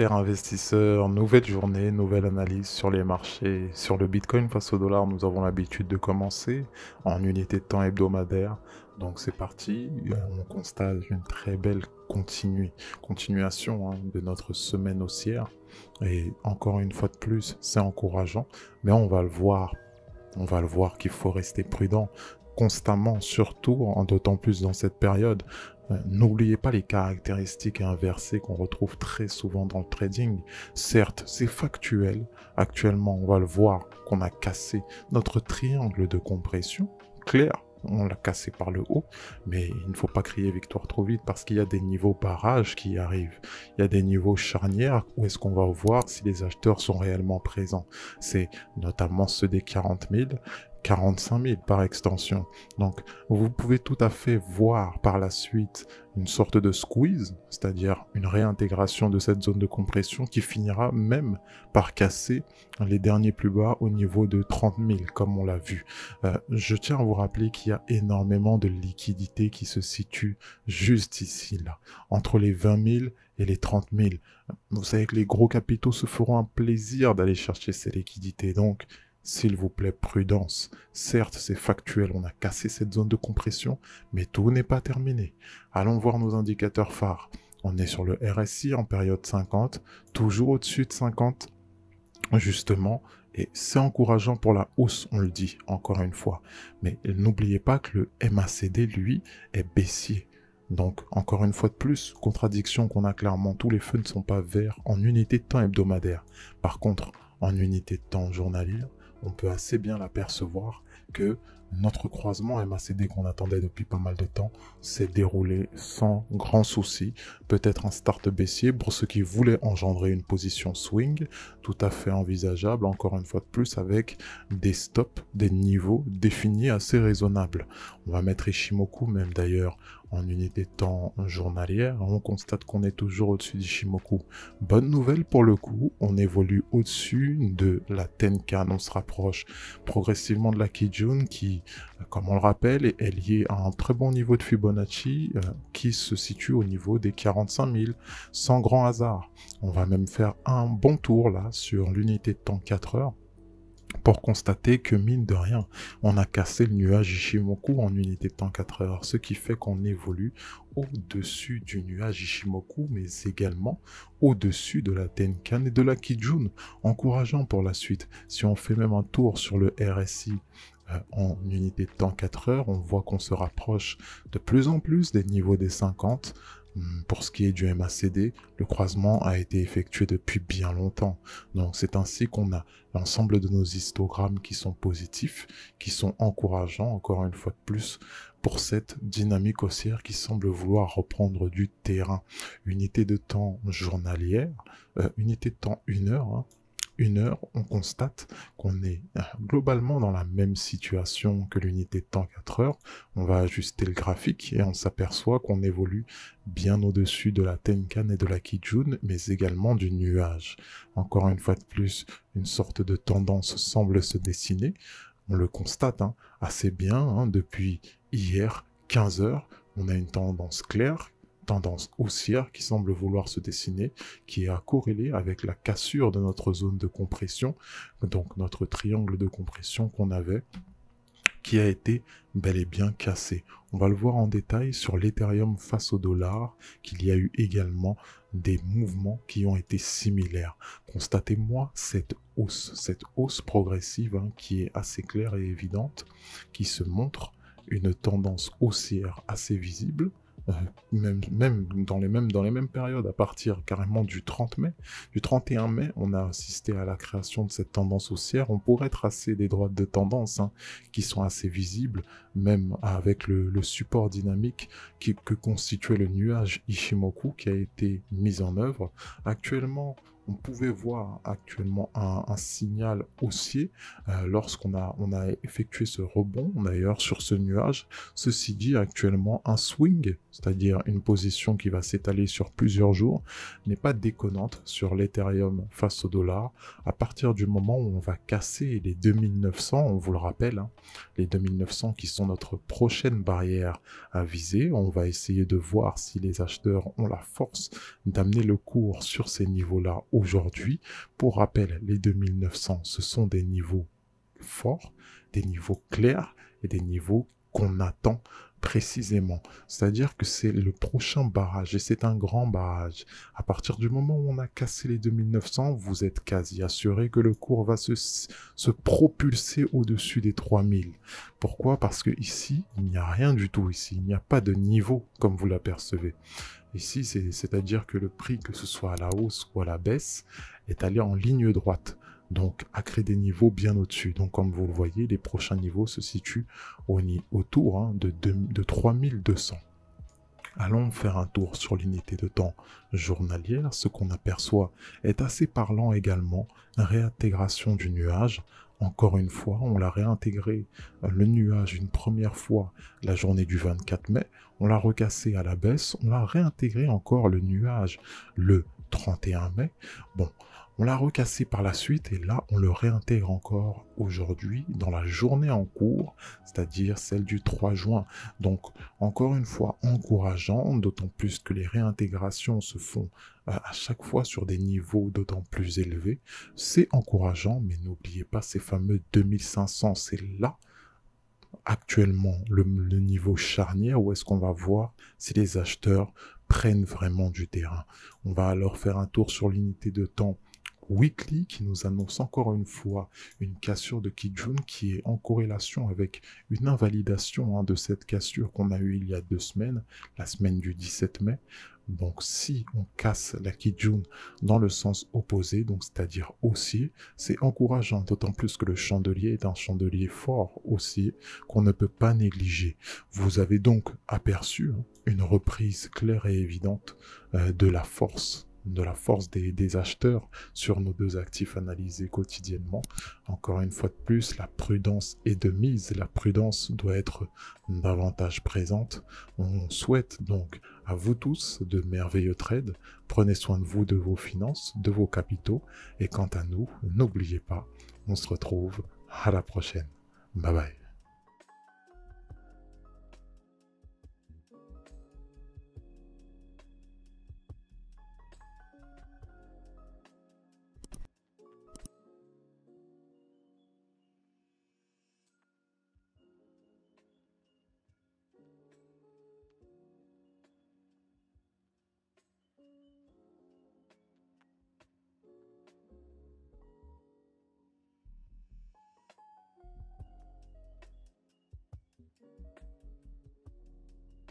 chers investisseurs, nouvelle journée, nouvelle analyse sur les marchés. Sur le Bitcoin face au dollar, nous avons l'habitude de commencer en unité de temps hebdomadaire. Donc c'est parti, on constate une très belle continuation de notre semaine haussière. Et encore une fois de plus, c'est encourageant, mais on va le voir. On va le voir qu'il faut rester prudent constamment, surtout d'autant plus dans cette période. N'oubliez pas les caractéristiques inversées qu'on retrouve très souvent dans le trading. Certes, c'est factuel. Actuellement, on va le voir qu'on a cassé notre triangle de compression. Clair, on l'a cassé par le haut, mais il ne faut pas crier victoire trop vite parce qu'il y a des niveaux barrages qui arrivent. Il y a des niveaux charnières où est-ce qu'on va voir si les acheteurs sont réellement présents. C'est notamment ceux des 40 000, 45 000 par extension. Donc, vous pouvez tout à fait voir par la suite une sorte de squeeze, c'est-à-dire une réintégration de cette zone de compression qui finira même par casser les derniers plus bas au niveau de 30 000, comme on l'a vu. Je tiens à vous rappeler qu'il y a énormément de liquidités qui se situent juste ici, là, entre les 20 000 et les 30 000. Vous savez que les gros capitaux se feront un plaisir d'aller chercher ces liquidités, donc s'il vous plaît, prudence. Certes, c'est factuel, on a cassé cette zone de compression, mais tout n'est pas terminé. Allons voir nos indicateurs phares. On est sur le RSI en période 50, toujours au-dessus de 50, justement, et c'est encourageant pour la hausse, on le dit, encore une fois. Mais n'oubliez pas que le MACD, lui, est baissier. Donc, encore une fois de plus, contradiction qu'on a clairement, tous les feux ne sont pas verts en unité de temps hebdomadaire. Par contre, en unité de temps journalière, on peut assez bien l'apercevoir que notre croisement MACD qu'on attendait depuis pas mal de temps s'est déroulé sans grand souci. Peut-être un start baissier pour ceux qui voulaient engendrer une position swing, tout à fait envisageable, encore une fois de plus, avec des stops, des niveaux définis assez raisonnables. On va mettre Ishimoku même d'ailleurs en unité de temps journalière, on constate qu'on est toujours au-dessus d'Ishimoku. Bonne nouvelle pour le coup, on évolue au-dessus de la Tenkan, on se rapproche progressivement de la Kijun qui, comme on le rappelle, est liée à un très bon niveau de Fibonacci qui se situe au niveau des 45 000, sans grand hasard. On va même faire un bon tour là sur l'unité de temps 4 heures, pour constater que, mine de rien, on a cassé le nuage Ishimoku en unité de temps 4 heures, ce qui fait qu'on évolue au-dessus du nuage Ishimoku, mais également au-dessus de la Tenkan et de la Kijun, encourageant pour la suite. Si on fait même un tour sur le RSI en unité de temps 4 heures, on voit qu'on se rapproche de plus en plus des niveaux des 50. Pour ce qui est du MACD, le croisement a été effectué depuis bien longtemps. Donc c'est ainsi qu'on a l'ensemble de nos histogrammes qui sont positifs, qui sont encourageants, encore une fois de plus, pour cette dynamique haussière qui semble vouloir reprendre du terrain. Unité de temps journalière, unité de temps 1 heure, 1 heure, on constate qu'on est globalement dans la même situation que l'unité de temps 4 heures. On va ajuster le graphique et on s'aperçoit qu'on évolue bien au-dessus de la Tenkan et de la Kijun, mais également du nuage. Encore une fois de plus, une sorte de tendance semble se dessiner. On le constate assez bien depuis hier, 15 heures. On a une tendance claire, tendance haussière qui semble vouloir se dessiner, qui est corrélée avec la cassure de notre zone de compression, donc notre triangle de compression qu'on avait, qui a été bel et bien cassé. On va le voir en détail sur l'Ethereum face au dollar, qu'il y a eu également des mouvements qui ont été similaires. Constatez-moi cette hausse progressive qui est assez claire et évidente, qui se montre une tendance haussière assez visible, même dans les mêmes périodes, à partir carrément du 30 mai, du 31 mai, on a assisté à la création de cette tendance haussière. On pourrait tracer des droites de tendance qui sont assez visibles, même avec le support dynamique que constituait le nuage Ishimoku qui a été mis en œuvre. Actuellement, on pouvait voir actuellement un signal haussier lorsqu'on on a effectué ce rebond, d'ailleurs, sur ce nuage. Ceci dit, actuellement, un swing, c'est-à-dire une position qui va s'étaler sur plusieurs jours, n'est pas déconnante sur l'Ethereum face au dollar. À partir du moment où on va casser les 2900, on vous le rappelle, hein, les 2900 qui sont notre prochaine barrière à viser, on va essayer de voir si les acheteurs ont la force d'amener le cours sur ces niveaux-là aujourd'hui. Pour rappel, les 2900, ce sont des niveaux forts, des niveaux clairs et des niveaux qu'on attend précisément. C'est-à-dire que c'est le prochain barrage et c'est un grand barrage. À partir du moment où on a cassé les 2900, vous êtes quasi assuré que le cours va se propulser au-dessus des 3000. Pourquoi? Parce que ici, il n'y a rien du tout ici. Il n'y a pas de niveau comme vous l'apercevez. Ici, c'est-à-dire que le prix, que ce soit à la hausse ou à la baisse, est allé en ligne droite. Donc, à créer des niveaux bien au-dessus. Donc, comme vous le voyez, les prochains niveaux se situent autour de 3200. Allons faire un tour sur l'unité de temps journalière. Ce qu'on aperçoit est assez parlant également. Réintégration du nuage. Encore une fois, on l'a réintégré, le nuage, une première fois la journée du 24 mai. On l'a recassé à la baisse. On l'a réintégré encore le nuage le 31 mai. Bon, on l'a recassé par la suite et là, on le réintègre encore aujourd'hui dans la journée en cours, c'est-à-dire celle du 3 juin. Donc, encore une fois, encourageant, d'autant plus que les réintégrations se font à chaque fois sur des niveaux d'autant plus élevés. C'est encourageant, mais n'oubliez pas ces fameux 2500, c'est là actuellement le niveau charnière où est-ce qu'on va voir si les acheteurs prennent vraiment du terrain. On va alors faire un tour sur l'unité de temps weekly qui nous annonce encore une fois une cassure de Kijun qui est en corrélation avec une invalidation de cette cassure qu'on a eue il y a 2 semaines, la semaine du 17 mai. Donc si on casse la Kijun dans le sens opposé, donc c'est-à-dire haussier, c'est encourageant, d'autant plus que le chandelier est un chandelier fort haussier qu'on ne peut pas négliger. Vous avez donc aperçu une reprise claire et évidente de la force des acheteurs sur nos 2 actifs analysés quotidiennement. Encore une fois de plus, la prudence est de mise, la prudence doit être davantage présente. On souhaite donc à vous tous de merveilleux trades, prenez soin de vous, de vos finances, de vos capitaux, et quant à nous, n'oubliez pas, on se retrouve à la prochaine. Bye bye.